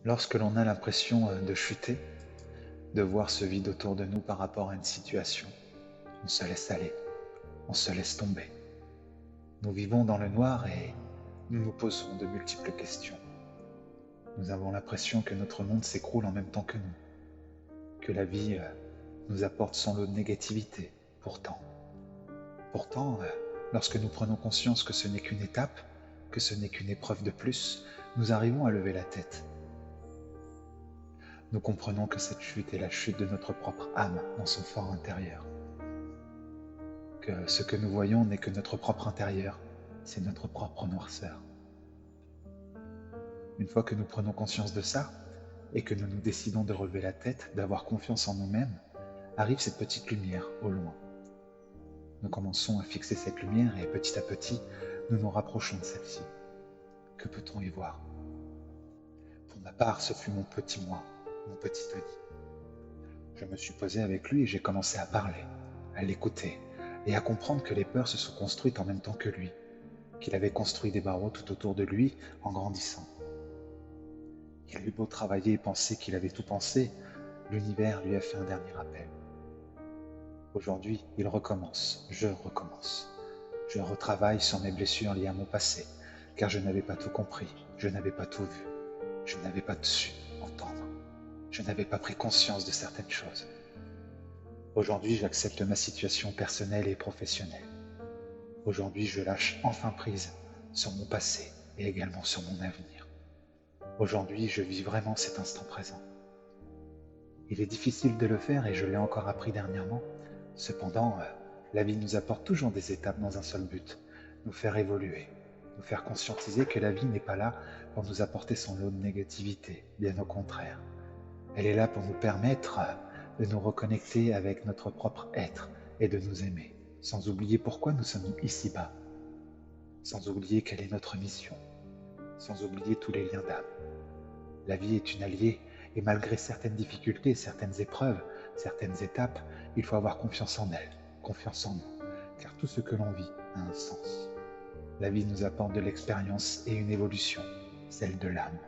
Lorsque l'on a l'impression de chuter, de voir ce vide autour de nous par rapport à une situation, on se laisse aller, on se laisse tomber. Nous vivons dans le noir et nous nous posons de multiples questions. Nous avons l'impression que notre monde s'écroule en même temps que nous, que la vie nous apporte son lot de négativité. Pourtant, lorsque nous prenons conscience que ce n'est qu'une étape, que ce n'est qu'une épreuve de plus, nous arrivons à lever la tête. Nous comprenons que cette chute est la chute de notre propre âme dans son fort intérieur. Que ce que nous voyons n'est que notre propre intérieur, c'est notre propre noirceur. Une fois que nous prenons conscience de ça, et que nous nous décidons de relever la tête, d'avoir confiance en nous-mêmes, arrive cette petite lumière au loin. Nous commençons à fixer cette lumière et petit à petit, nous nous rapprochons de celle-ci. Que peut-on y voir? Pour ma part, ce fut mon petit moi, mon petit Tony. Je me suis posé avec lui et j'ai commencé à parler, à l'écouter et à comprendre que les peurs se sont construites en même temps que lui, qu'il avait construit des barreaux tout autour de lui en grandissant. Il eut beau travailler et penser qu'il avait tout pensé, l'univers lui a fait un dernier appel. Aujourd'hui, il recommence, je recommence. Je retravaille sur mes blessures liées à mon passé, car je n'avais pas tout compris, je n'avais pas tout vu, je n'avais pas su entendre, je n'avais pas pris conscience de certaines choses. Aujourd'hui, j'accepte ma situation personnelle et professionnelle. Aujourd'hui, je lâche enfin prise sur mon passé et également sur mon avenir. Aujourd'hui, je vis vraiment cet instant présent. Il est difficile de le faire et je l'ai encore appris dernièrement. Cependant, la vie nous apporte toujours des étapes dans un seul but, nous faire évoluer, nous faire conscientiser que la vie n'est pas là pour nous apporter son lot de négativité, bien au contraire. Elle est là pour nous permettre de nous reconnecter avec notre propre être et de nous aimer, sans oublier pourquoi nous sommes ici-bas, sans oublier quelle est notre mission, sans oublier tous les liens d'âme. La vie est une alliée et malgré certaines difficultés, certaines épreuves, certaines étapes, il faut avoir confiance en elle, confiance en nous, car tout ce que l'on vit a un sens. La vie nous apporte de l'expérience et une évolution, celle de l'âme.